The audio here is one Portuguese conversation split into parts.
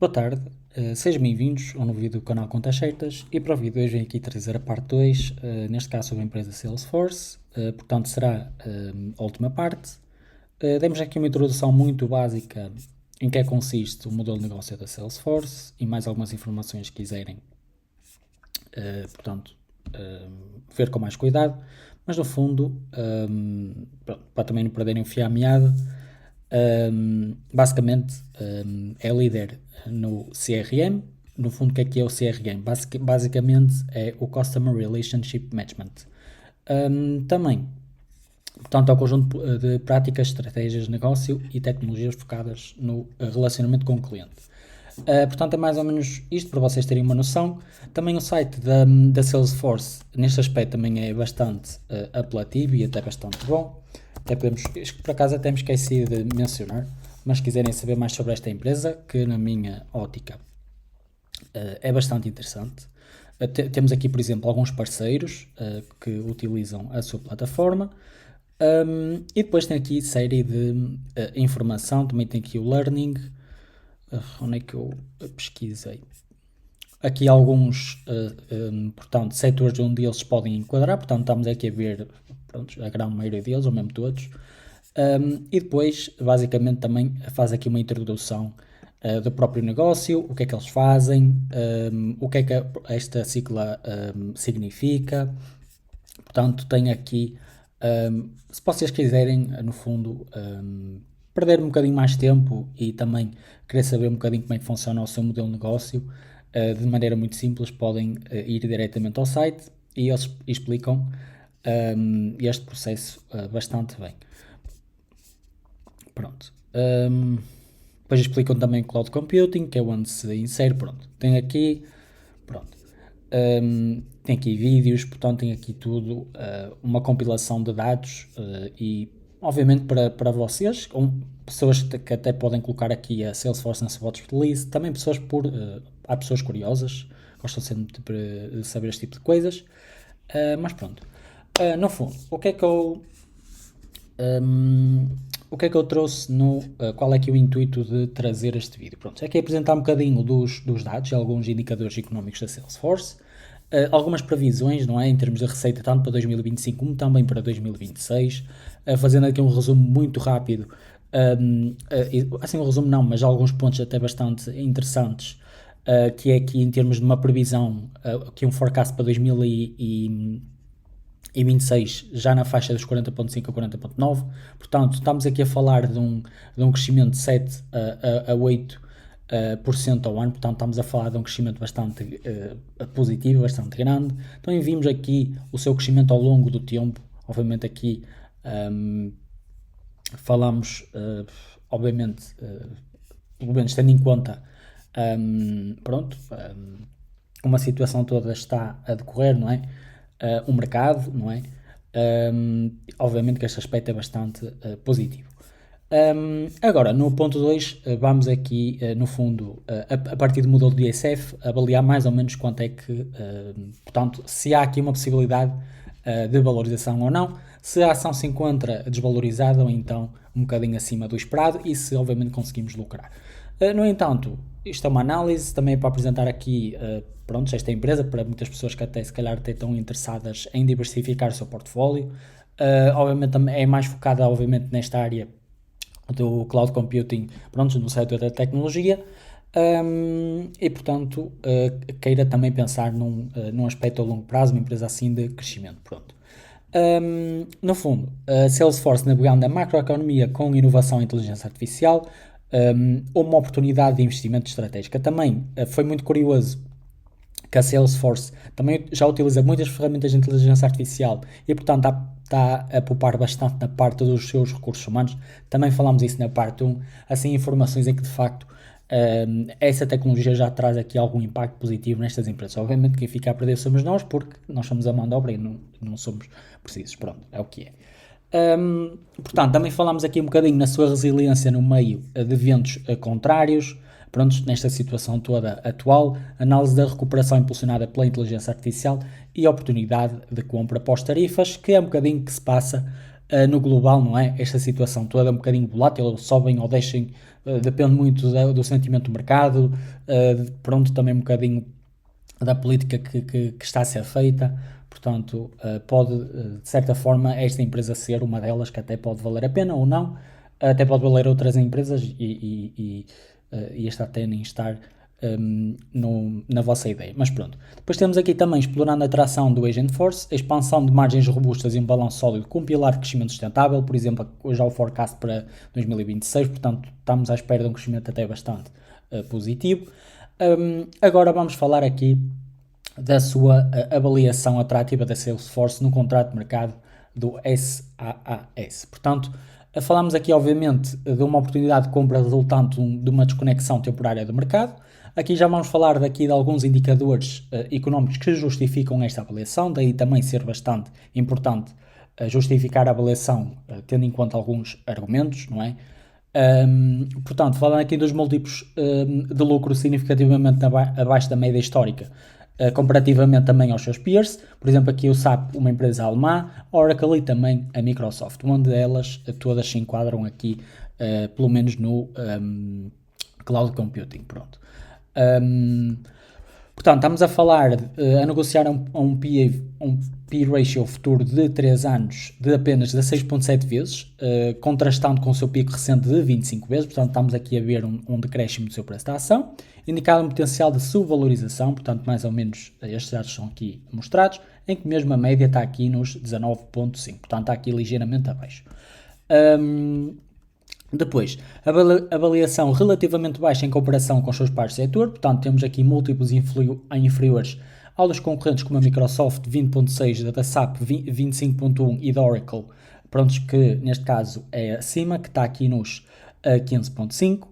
Boa tarde, sejam bem-vindos ao novo vídeo do canal Contas Certas e para o vídeo de hoje venho aqui trazer a parte 2, neste caso sobre a empresa Salesforce, portanto será a última parte. Demos aqui uma introdução muito básica em que consiste o modelo de negócio da Salesforce e mais algumas informações que quiserem, portanto, ver com mais cuidado, mas no fundo, para também não perderem o fio à meada, basicamente é líder no CRM. No fundo, o que é o CRM? Basicamente é o Customer Relationship Management. Também, portanto, é o conjunto de práticas, estratégias de negócio e tecnologias focadas no relacionamento com o cliente. Portanto, é mais ou menos isto para vocês terem uma noção. Também o site da Salesforce, neste aspecto, também é bastante apelativo e até bastante bom. Até podemos, por acaso até me esqueci de mencionar, mas se quiserem saber mais sobre esta empresa, que na minha ótica é bastante interessante. Temos aqui, por exemplo, alguns parceiros que utilizam a sua plataforma. E depois tem aqui série de informação, também tem aqui o Learning. Onde é que eu pesquisei? Aqui alguns, portanto, setores onde eles podem enquadrar, portanto estamos aqui a ver, pronto, a grande maioria deles, ou mesmo todos. E depois, basicamente, também faz aqui uma introdução do próprio negócio, o que é que eles fazem, o que é que esta sigla significa. Portanto, tem aqui, se vocês quiserem, no fundo, perder um bocadinho mais tempo e também querer saber um bocadinho como é que funciona o seu modelo de negócio, de maneira muito simples, podem ir diretamente ao site e eles explicam este processo bastante bem. Pronto. Depois explicam também Cloud Computing, que é onde se insere. Pronto. Tem aqui, pronto. Tem aqui vídeos, portanto tem aqui tudo, uma compilação de dados e obviamente para vocês, pessoas que até podem colocar aqui a Salesforce na sua release, também pessoas há pessoas curiosas, gostam sempre de saber este tipo de coisas, mas pronto. No fundo, o que é que eu trouxe qual é que é o intuito de trazer este vídeo? Pronto, é que é apresentar um bocadinho dos dados e alguns indicadores económicos da Salesforce, algumas previsões, não é, em termos de receita, tanto para 2025 como também para 2026, fazendo aqui um resumo muito rápido, assim um resumo não, mas alguns pontos até bastante interessantes, que é aqui em termos de uma previsão, que é um forecast para 2026 já na faixa dos 40.5 a 40.9, portanto estamos aqui a falar de um crescimento de 7 a 8% ao ano, portanto estamos a falar de um crescimento bastante positivo, bastante grande. Então vimos aqui o seu crescimento ao longo do tempo, obviamente aqui falamos, obviamente, pelo menos tendo em conta, como a situação toda está a decorrer, não é? O mercado, não é? Obviamente que este aspecto é bastante positivo. Agora, no ponto 2, vamos aqui, no fundo, a partir do modelo de ISF, avaliar mais ou menos quanto é que, portanto, se há aqui uma possibilidade de valorização ou não, se a ação se encontra desvalorizada ou então um bocadinho acima do esperado e se, obviamente, conseguimos lucrar. No entanto, isto é uma análise, também é para apresentar aqui, pronto, esta empresa, para muitas pessoas que até se calhar até estão interessadas em diversificar o seu portfólio. Obviamente é mais focada, obviamente, nesta área do Cloud Computing, pronto, no setor da tecnologia, e portanto queira também pensar num aspecto a longo prazo, uma empresa assim de crescimento, pronto. No fundo, a Salesforce navegando a macroeconomia com inovação e inteligência artificial, uma oportunidade de investimento estratégica. Também foi muito curioso que a Salesforce também já utiliza muitas ferramentas de inteligência artificial e, portanto, está a poupar bastante na parte dos seus recursos humanos. Também falámos isso na parte 1, assim, informações em que, de facto, essa tecnologia já traz aqui algum impacto positivo nestas empresas. Obviamente, quem fica a perder somos nós, porque nós somos a mão de obra e não somos precisos. Pronto, é o que é. Portanto, também falámos aqui um bocadinho na sua resiliência no meio de ventos contrários. Pronto, nesta situação toda atual, análise da recuperação impulsionada pela inteligência artificial e oportunidade de compra pós-tarifas, que é um bocadinho que se passa no global, não é? Esta situação toda é um bocadinho volátil, sobem ou deixem, depende muito do sentimento do mercado, pronto, também um bocadinho da política que está a ser feita. Portanto, pode, de certa forma, esta empresa ser uma delas que até pode valer a pena ou não, até pode valer outras empresas e esta até nem estar na vossa ideia. Mas pronto. Depois temos aqui também explorando a tração do Agent Force, a expansão de margens robustas e um balanço sólido com um pilar de crescimento sustentável, por exemplo, já o forecast para 2026, portanto, estamos à espera de um crescimento até bastante positivo. Agora vamos falar aqui da sua avaliação atrativa da Salesforce no contrato de mercado do SaaS. Portanto, falamos aqui obviamente de uma oportunidade de compra resultante de uma desconexão temporária do mercado. Aqui já vamos falar daqui de alguns indicadores económicos que justificam esta avaliação, daí também ser bastante importante justificar a avaliação tendo em conta alguns argumentos, não é? Portanto, falando aqui dos múltiplos de lucro significativamente abaixo da média histórica, comparativamente também aos seus peers, por exemplo aqui o SAP, uma empresa alemã, a Oracle e também a Microsoft, onde elas todas se enquadram aqui, pelo menos no cloud computing, pronto. Portanto, estamos a falar, a negociar um P ratio futuro de 3 anos de apenas 16,7 vezes, contrastando com o seu pico recente de 25 vezes, portanto estamos aqui a ver um decréscimo do seu preço da ação, indicado um potencial de subvalorização, portanto mais ou menos estes dados são aqui mostrados, em que mesmo a média está aqui nos 19,5, portanto está aqui ligeiramente abaixo. Depois, avaliação relativamente baixa em comparação com os seus pares de setor, portanto temos aqui múltiplos inferiores aos dos concorrentes como a Microsoft 20.6, da SAP 25.1 e da Oracle, prontos que neste caso é acima, que está aqui nos 15.5,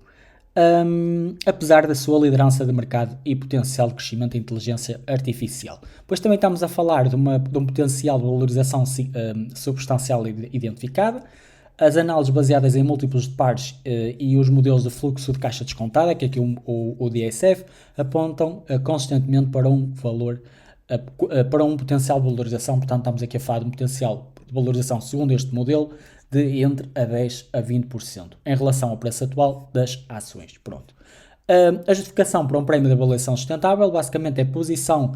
apesar da sua liderança de mercado e potencial de crescimento da inteligência artificial. Depois também estamos a falar de um potencial de valorização substancial identificada. As análises baseadas em múltiplos de pares e os modelos de fluxo de caixa descontada, que aqui o DSF, apontam consistentemente para um valor, para um potencial de valorização. Portanto, estamos aqui a falar de um potencial de valorização, segundo este modelo, de entre a 10% a 20% em relação ao preço atual das ações. Pronto. A justificação para um prémio de avaliação sustentável basicamente é a posição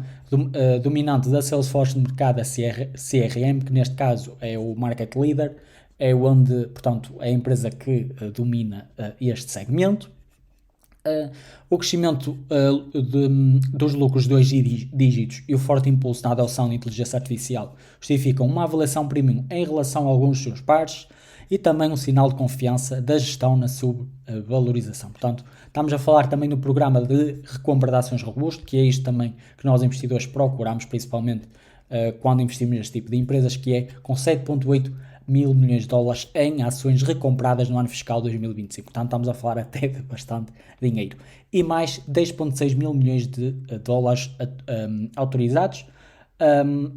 dominante da Salesforce no mercado da CRM, que neste caso é o market leader, é onde, portanto, é a empresa que domina este segmento. O crescimento dos lucros de 2 dígitos e o forte impulso na adoção da inteligência artificial justificam uma avaliação premium em relação a alguns dos seus pares e também um sinal de confiança da gestão na subvalorização. Portanto, estamos a falar também do programa de recompra de ações robusto, que é isto também que nós investidores procuramos, principalmente quando investimos neste tipo de empresas, que é com 7,8 mil milhões de dólares em ações recompradas no ano fiscal 2025. Portanto, estamos a falar até de bastante dinheiro. E mais 10,6 mil milhões de dólares autorizados,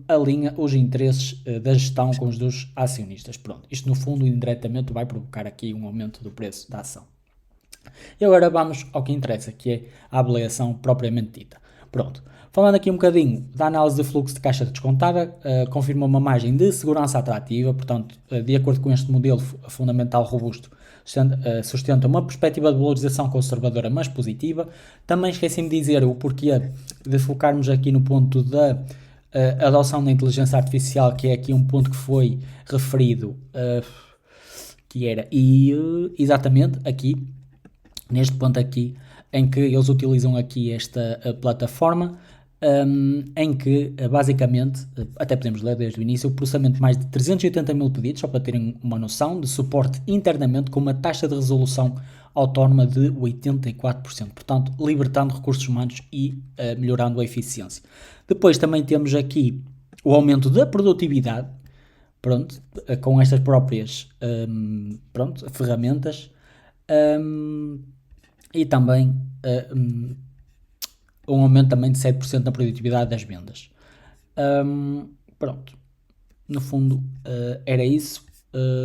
alinha os interesses da gestão com os dos acionistas. Pronto, isto no fundo indiretamente vai provocar aqui um aumento do preço da ação. E agora vamos ao que interessa, que é a avaliação propriamente dita. Pronto. Falando aqui um bocadinho da análise de fluxo de caixa descontada, confirma uma margem de segurança atrativa, portanto, de acordo com este modelo fundamental robusto, sustenta uma perspectiva de valorização conservadora, mas positiva. Também esqueci-me de dizer o porquê de focarmos aqui no ponto da adoção da inteligência artificial, que é aqui um ponto que foi referido, que era, exatamente aqui, neste ponto aqui, em que eles utilizam aqui esta plataforma, em que basicamente, até podemos ler desde o início, o processamento de mais de 380 mil pedidos, só para terem uma noção, de suporte internamente com uma taxa de resolução autónoma de 84%, portanto libertando recursos humanos e melhorando a eficiência. Depois também temos aqui o aumento da produtividade, pronto, com estas próprias ferramentas, e também um aumento também de 7% na produtividade das vendas. Pronto, no fundo era isso,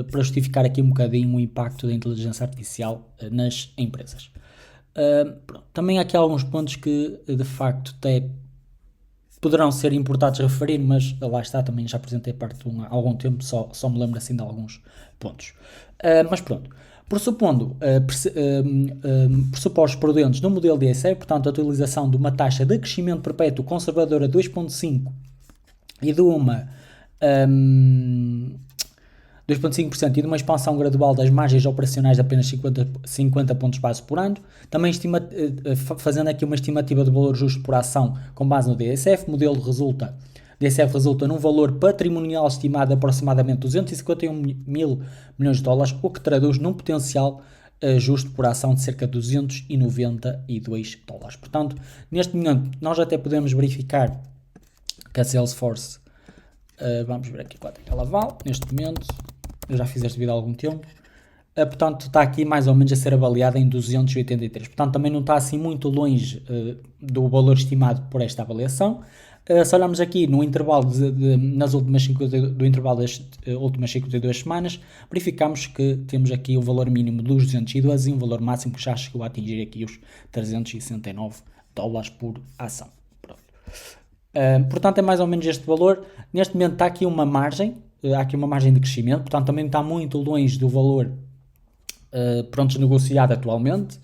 para justificar aqui um bocadinho o impacto da inteligência artificial nas empresas. Pronto. Também há aqui alguns pontos que de facto até poderão ser importantes a referir, mas lá está, também já apresentei parte há algum tempo, só me lembro assim de alguns pontos. Mas pronto, pressupondo pressupostos prudentes no modelo DSE, portanto a utilização de uma taxa de crescimento perpétuo conservadora 2,5% e de uma 2,5% e de uma expansão gradual das margens operacionais de apenas 50 pontos base por ano. Também fazendo aqui uma estimativa de valor justo por ação com base no DSF, DSF resulta num valor patrimonial estimado de aproximadamente 251 mil milhões de dólares, o que traduz num potencial justo por ação de cerca de 292 dólares. Portanto, neste momento, nós até podemos verificar que a Salesforce, vamos ver aqui quanto é que ela vale, neste momento, eu já fiz este vídeo há algum tempo, portanto está aqui mais ou menos a ser avaliada em 283, portanto também não está assim muito longe do valor estimado por esta avaliação. Se olharmos aqui no intervalo do intervalo das últimas 52 semanas, verificamos que temos aqui o valor mínimo dos 212 e um valor máximo que já chegou a atingir aqui os 369 dólares por ação. Pronto. Portanto é mais ou menos este valor. Neste momento está aqui uma margem, há aqui uma margem de crescimento, portanto também está muito longe do valor negociado atualmente.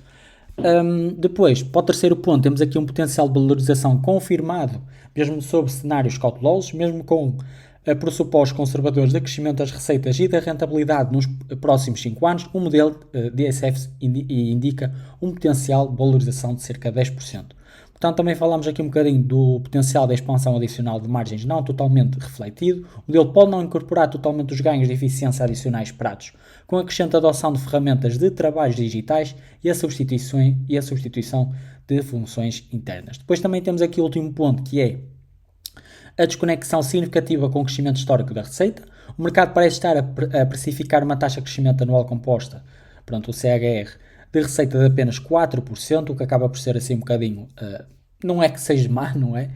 Depois, para o terceiro ponto, temos aqui um potencial de valorização confirmado, mesmo sob cenários cautelosos, mesmo com pressupostos conservadores de crescimento das receitas e da rentabilidade nos próximos 5 anos, o modelo DSF indica um potencial de valorização de cerca de 10%. Portanto, também falamos aqui um bocadinho do potencial da expansão adicional de margens não totalmente refletido. O modelo pode não incorporar totalmente os ganhos de eficiência adicionais esperados, com a crescente adoção de ferramentas de trabalhos digitais e a substituição de funções internas. Depois também temos aqui o último ponto, que é a desconexão significativa com o crescimento histórico da receita. O mercado parece estar a precificar uma taxa de crescimento anual composta, o CAGR, de receita de apenas 4%, o que acaba por ser assim um bocadinho, não é que seja má, não é?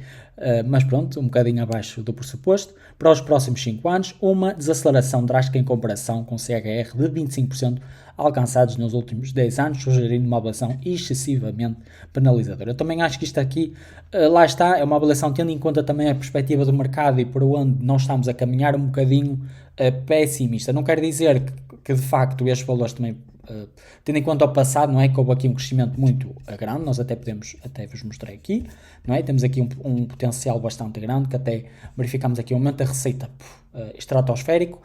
Mas pronto, um bocadinho abaixo do pressuposto. Para os próximos 5 anos, uma desaceleração drástica em comparação com o CAGR de 25% alcançados nos últimos 10 anos, sugerindo uma avaliação excessivamente penalizadora. Eu também acho que isto aqui, lá está, é uma avaliação tendo em conta também a perspectiva do mercado e por onde nós estamos a caminhar um bocadinho pessimista. Não quer dizer que de facto estes valores também, tendo em conta o passado, não é, que houve aqui um crescimento muito grande, nós até vos mostrei aqui, não é, temos aqui um potencial bastante grande, que até verificamos aqui um aumento da receita estratosférico.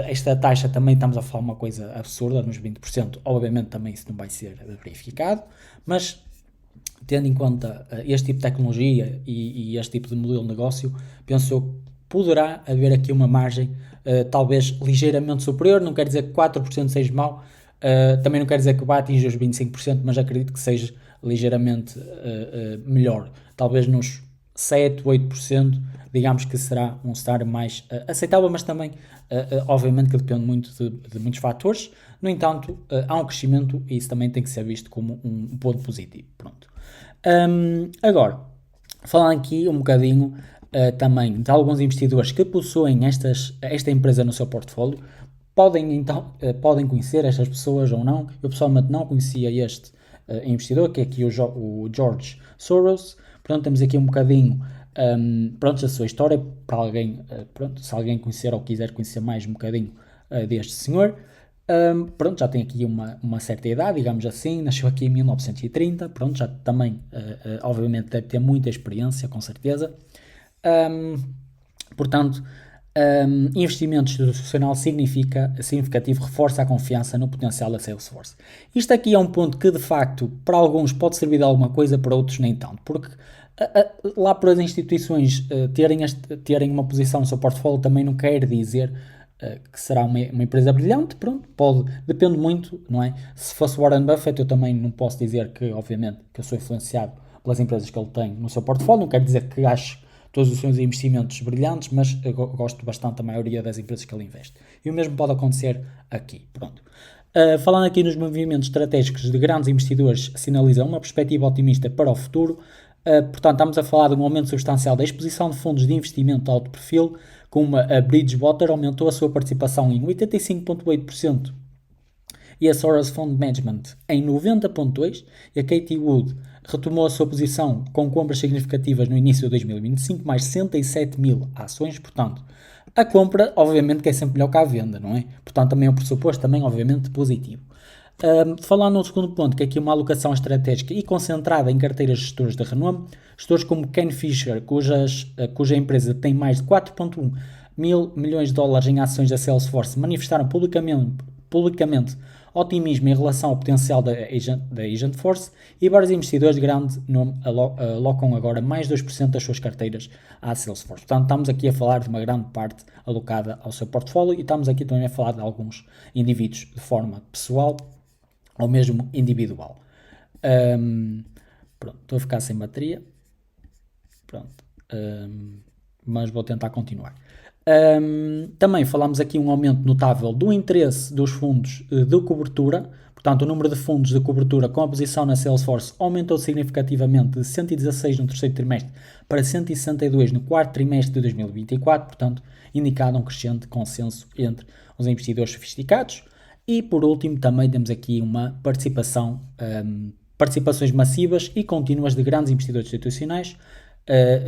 Esta taxa também estamos a falar uma coisa absurda, nos 20%, obviamente também isso não vai ser verificado, mas tendo em conta este tipo de tecnologia e este tipo de modelo de negócio, penso eu que poderá haver aqui uma margem talvez ligeiramente superior, não quer dizer que 4% seja mau, também não quer dizer que vá atingir os 25%, mas acredito que seja ligeiramente melhor, talvez nos 7, 8%, digamos que será um cenário mais aceitável, mas também, obviamente, que depende muito de muitos fatores. No entanto, há um crescimento e isso também tem que ser visto como um ponto positivo. Pronto. Agora, falando aqui um bocadinho também de alguns investidores que possuem esta empresa no seu portfólio, podem conhecer estas pessoas ou não. Eu pessoalmente não conhecia este investidor, que é aqui o George Soros. Pronto, temos aqui um bocadinho a sua história, para alguém, se alguém conhecer ou quiser conhecer mais um bocadinho deste senhor. Já tem aqui uma certa idade, digamos assim, nasceu aqui em 1930, já também, obviamente, deve ter muita experiência, com certeza. Investimento institucional significativo reforça a confiança no potencial da Salesforce. Isto aqui é um ponto que, de facto, para alguns pode servir de alguma coisa, para outros nem tanto, porque lá para as instituições terem uma posição no seu portfólio também não quer dizer que será uma empresa brilhante. Depende muito, não é? Se fosse Warren Buffett, eu também não posso dizer que, obviamente, que eu sou influenciado pelas empresas que ele tem no seu portfólio, não quer dizer que acho todos os seus investimentos brilhantes, mas eu gosto bastante da maioria das empresas que ele investe. E o mesmo pode acontecer aqui. Falando aqui nos movimentos estratégicos de grandes investidores, sinalizam uma perspectiva otimista para o futuro. Estamos a falar de um aumento substancial da exposição de fundos de investimento de alto perfil, como a Bridgewater aumentou a sua participação em 85,8% e a Soros Fund Management em 90,2%, e a Katie Wood retomou a sua posição com compras significativas no início de 2025, mais 107 mil ações, portanto, a compra, obviamente, que é sempre melhor que a venda, não é? Portanto, também é um pressuposto, também, obviamente, positivo. Falando no segundo ponto, que é aqui uma alocação estratégica e concentrada em carteiras de gestores de renome, gestores como Ken Fisher, cuja empresa tem mais de 4,1 mil milhões de dólares em ações da Salesforce, manifestaram publicamente otimismo em relação ao potencial da Agentforce, e vários investidores de grande nome alocam agora mais de 2% das suas carteiras à Salesforce. Portanto, estamos aqui a falar de uma grande parte alocada ao seu portfólio, e estamos aqui também a falar de alguns indivíduos de forma pessoal ou mesmo individual. Pronto, estou a ficar sem bateria. Pronto. Mas vou tentar continuar. Também falámos aqui um aumento notável do interesse dos fundos de cobertura. Portanto, o número de fundos de cobertura com a posição na Salesforce aumentou significativamente de 116 no terceiro trimestre para 162 no quarto trimestre de 2024, portanto, indicando um crescente consenso entre os investidores sofisticados. E, por último, também temos aqui uma participações massivas e contínuas de grandes investidores institucionais,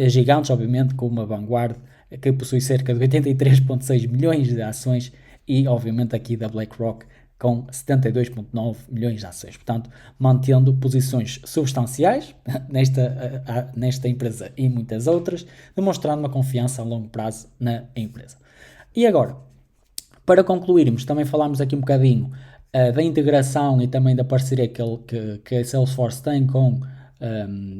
gigantes, obviamente, como a Vanguard, que possui cerca de 83,6 milhões de ações, e, obviamente, aqui da BlackRock, com 72,9 milhões de ações. Portanto, mantendo posições substanciais nesta empresa e muitas outras, demonstrando uma confiança a longo prazo na empresa. E agora, para concluirmos, também falámos aqui um bocadinho da integração e também da parceria que a Salesforce tem com,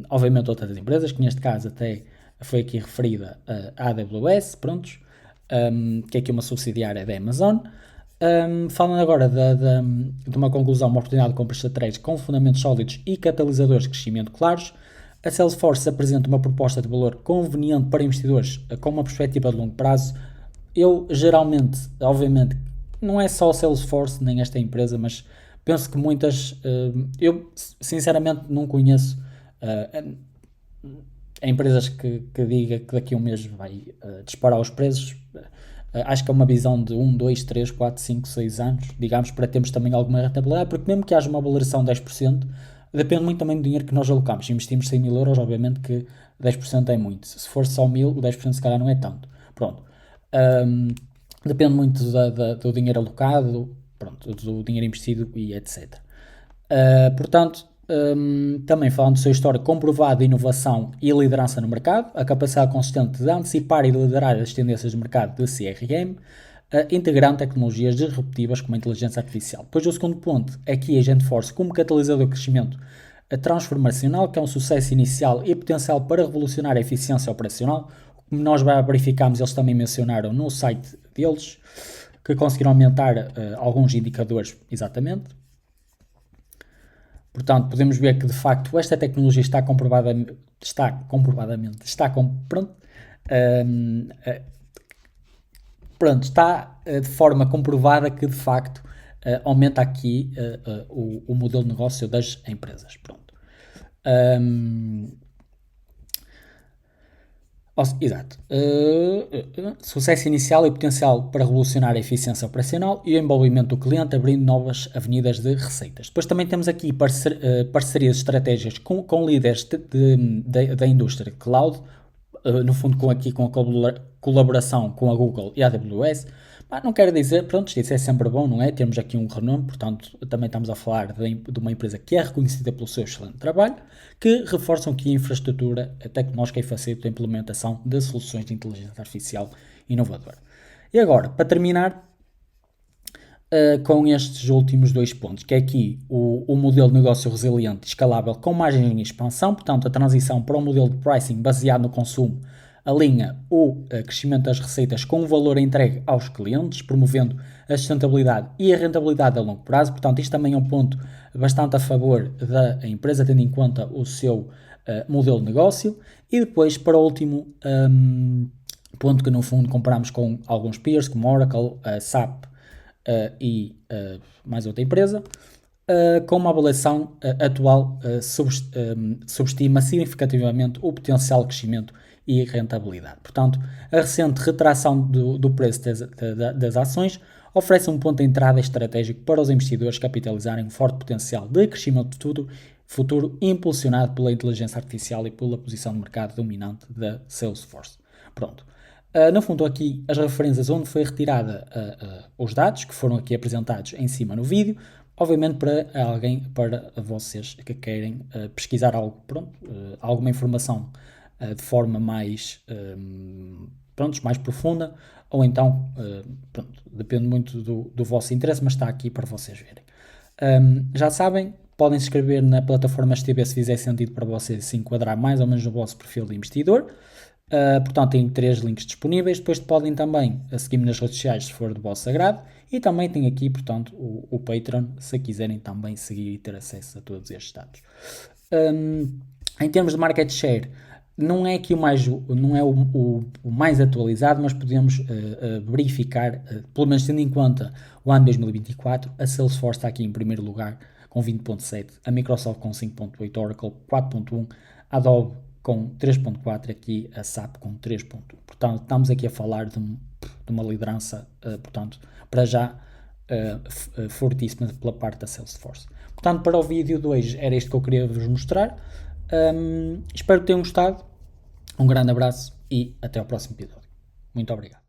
obviamente, outras empresas, que neste caso até foi aqui referida a AWS, prontos, que é aqui uma subsidiária da Amazon. Falando agora de uma conclusão, uma oportunidade de compra estratégica com fundamentos sólidos e catalisadores de crescimento claros, a Salesforce apresenta uma proposta de valor conveniente para investidores com uma perspectiva de longo prazo. Eu geralmente, obviamente, não é só a Salesforce nem esta empresa, mas penso que muitas, eu sinceramente não conheço empresas que diga que daqui a um mês vai disparar os preços. Acho que é uma visão de 1, 2, 3, 4, 5, 6 anos, digamos, para termos também alguma rentabilidade, porque mesmo que haja uma valorização de 10%, depende muito também do dinheiro que nós alocamos. Se investimos 100 mil euros, obviamente que 10% é muito. Se for só 1000, o 10% se calhar não é tanto. Pronto. Depende muito do dinheiro alocado, pronto, do dinheiro investido e etc. Portanto, também falando do seu histórico comprovado de inovação e liderança no mercado, a capacidade consistente de antecipar e liderar as tendências do mercado de CRM, integrando tecnologias disruptivas como a inteligência artificial. Depois, o segundo ponto é que a Agentforce, como catalisador de crescimento transformacional, que é um sucesso inicial e potencial para revolucionar a eficiência operacional. Como nós verificamos, eles também mencionaram no site deles que conseguiram aumentar alguns indicadores, exatamente. Portanto, podemos ver que de facto esta tecnologia está de forma comprovada que de facto aumenta aqui o modelo de negócio das empresas. Pronto. Exato. Sucesso inicial e potencial para revolucionar a eficiência operacional e o envolvimento do cliente, abrindo novas avenidas de receitas. Depois também temos aqui parcerias estratégicas com líderes da indústria de cloud, no fundo com a colaboração com a Google e a AWS. Não quero dizer, pronto, isso é sempre bom, não é? Temos aqui um renome, portanto, também estamos a falar de uma empresa que é reconhecida pelo seu excelente trabalho, que reforçam aqui a infraestrutura tecnológica e facilita a implementação de soluções de inteligência artificial inovadora. E agora, para terminar, com estes últimos dois pontos, que é aqui o modelo de negócio resiliente e escalável com margem em expansão, portanto, a transição para um modelo de pricing baseado no consumo alinha o crescimento das receitas com o valor entregue aos clientes, promovendo a sustentabilidade e a rentabilidade a longo prazo. Portanto, isto também é um ponto bastante a favor da empresa, tendo em conta o seu modelo de negócio. E depois, para o último ponto, que no fundo comparamos com alguns peers, como Oracle, SAP e mais outra empresa, com uma avaliação atual subestima significativamente o potencial de crescimento e rentabilidade. Portanto, a recente retração do preço das ações oferece um ponto de entrada estratégico para os investidores capitalizarem um forte potencial de crescimento futuro impulsionado pela inteligência artificial e pela posição de mercado dominante da Salesforce. Pronto. No fundo, aqui as referências onde foi retirada os dados que foram aqui apresentados em cima no vídeo, obviamente para vocês que querem pesquisar algo, alguma informação de forma mais, mais profunda, ou então, depende muito do vosso interesse, mas está aqui para vocês verem. Já sabem, podem se inscrever na plataforma STB se fizer sentido para vocês se enquadrar mais ou menos no vosso perfil de investidor. Portanto, tem 3 links disponíveis. Depois podem também seguir-me nas redes sociais se for do vosso agrado. E também tem aqui, portanto, o Patreon, se quiserem também seguir e ter acesso a todos estes dados. Em termos de market share, não é aqui não é o mais atualizado, mas podemos verificar, pelo menos tendo em conta o ano 2024, a Salesforce está aqui em primeiro lugar com 20.7, a Microsoft com 5.8, Oracle 4.1, Adobe com 3.4, aqui a SAP com 3.1. Portanto, estamos aqui a falar de uma liderança, portanto, para já fortíssima pela parte da Salesforce. Portanto, para o vídeo de hoje era isto que eu queria vos mostrar. Espero que tenham gostado. Um grande abraço e até ao próximo episódio. Muito obrigado.